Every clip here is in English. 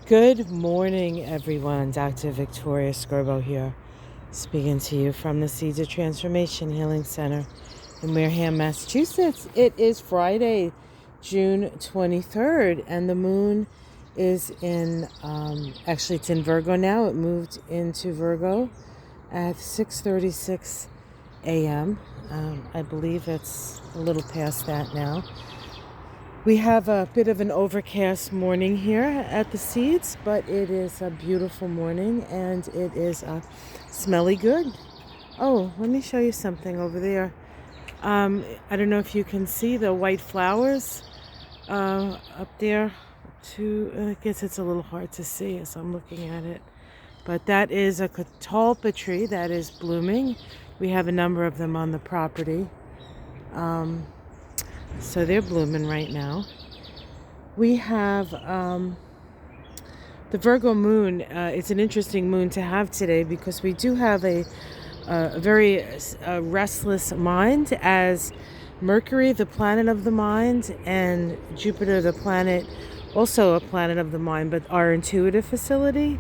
Good morning, everyone. Dr. Victoria Scorbo here, speaking to you from the Seeds of Transformation Healing Center in Wareham, Massachusetts. It is Friday, June 23rd, and the moon is actually it's in Virgo now. It moved into Virgo at 6:36 a.m. I believe it's a little past that now. We have a bit of an overcast morning here at the Seeds, but it is a beautiful morning and it is smelly good. Oh, let me show you something over there. I don't know if you can see the white flowers up there. I guess it's a little hard to see as I'm looking at it. But that is a catalpa tree that is blooming. We have a number of them on the property. So they're blooming right now. We have the Virgo Moon. It's an interesting moon to have today because we do have a very restless mind, as Mercury, the planet of the mind, and Jupiter, the planet, also a planet of the mind, but our intuitive facility.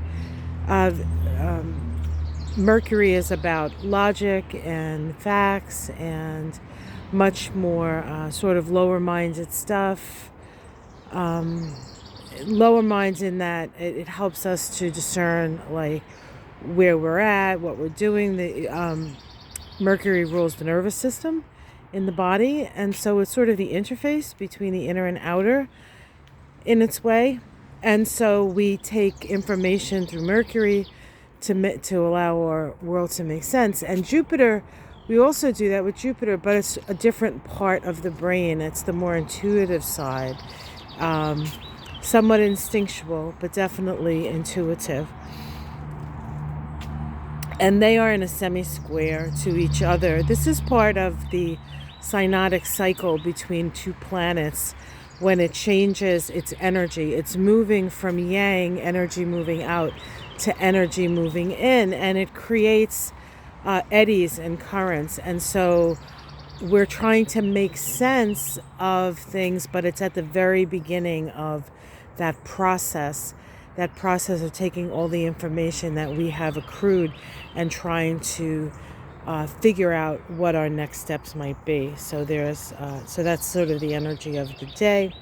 Mercury is about logic and facts and much more sort of lower minded stuff. Lower minds in that it helps us to discern like where we're at, what we're doing. Mercury rules the nervous system in the body, and so it's sort of the interface between the inner and outer in its way. And so we take information through Mercury to allow our world to make sense. And Jupiter, we also do that with Jupiter, but it's a different part of the brain. It's the more intuitive side, somewhat instinctual, but definitely intuitive. And they are in a semi-square to each other. This is part of the synodic cycle between two planets. When it changes its energy, it's moving from yang energy moving out to energy moving in, and it creates eddies and currents. And so we're trying to make sense of things, but it's at the very beginning of that process of taking all the information that we have accrued and trying to figure out what our next steps might be. So that's sort of the energy of the day.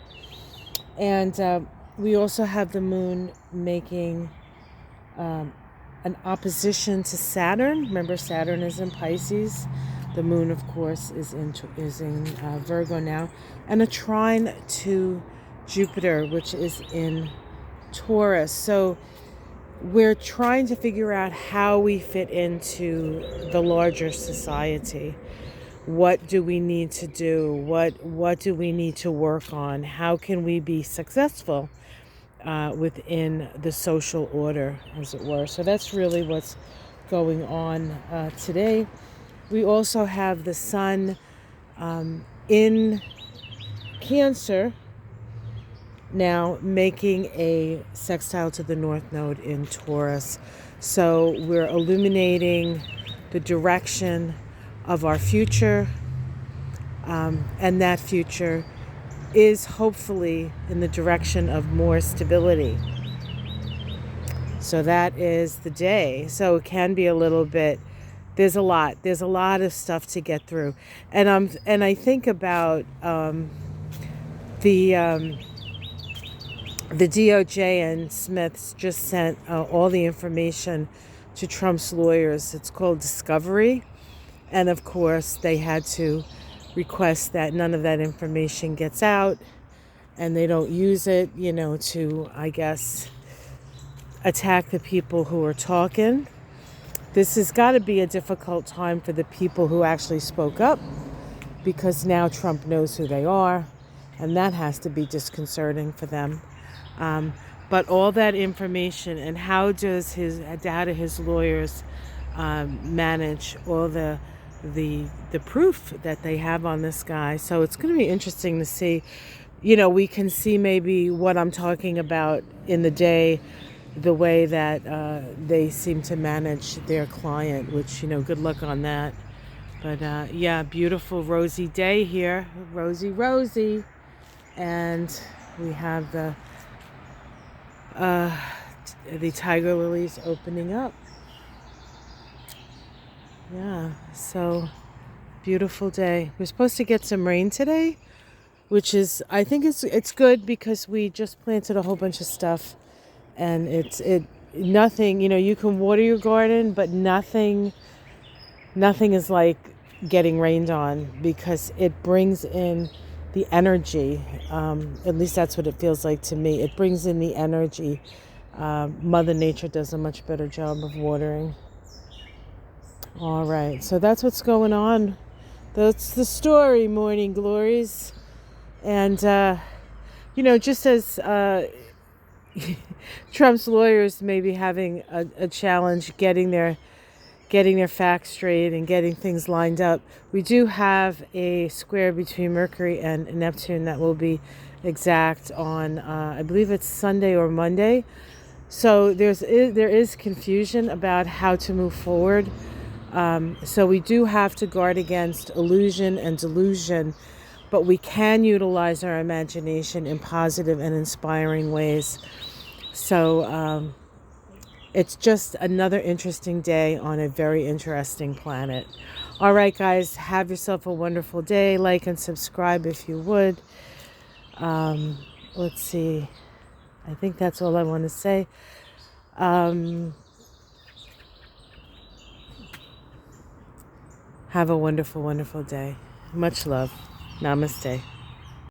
And we also have the moon making an opposition to Saturn. Remember, Saturn is in Pisces. The moon, of course, is in Virgo now. And a trine to Jupiter, which is in Taurus. So we're trying to figure out how we fit into the larger society. What do we need to do? What do we need to work on? How can we be successful within the social order, as it were? So that's really what's going on today. We also have the sun in Cancer now, making a sextile to the North Node in Taurus. So we're illuminating the direction of our future, and that future is hopefully in the direction of more stability. So that is the day. So it can be a little bit, there's a lot of stuff to get through. And I think about the DOJ and Smiths just sent all the information to Trump's lawyers. It's called discovery. And of course, they had to request that none of that information gets out and they don't use it, to, I guess, attack the people who are talking. This has got to be a difficult time for the people who actually spoke up, because now Trump knows who they are, and that has to be disconcerting for them. But all that information, and how do his lawyers manage all the proof that they have on this guy? So it's going to be interesting to see. We can see maybe what I'm talking about in the day, the way that they seem to manage their client, which, good luck on that. But yeah, beautiful rosy day here, rosy. And we have the The tiger lilies opening up. Yeah, so beautiful day. We're supposed to get some rain today, which is, I think it's good because we just planted a whole bunch of stuff, and it nothing, you can water your garden, but nothing is like getting rained on, because it brings in the energy. At least that's what it feels like to me. It brings in the energy. Mother Nature does a much better job of watering. All right, so that's what's going on. That's the story, morning glories. And just as Trump's lawyers may be having a challenge getting their facts straight and getting things lined up, we do have a square between Mercury and Neptune that will be exact on, I believe it's Sunday or Monday. So there is confusion about how to move forward. So we do have to guard against illusion and delusion, but we can utilize our imagination in positive and inspiring ways. So it's just another interesting day on a very interesting planet. All right, guys, have yourself a wonderful day. Like and subscribe if you would. Let's see. I think that's all I want to say. Have a wonderful, wonderful day. Much love. Namaste.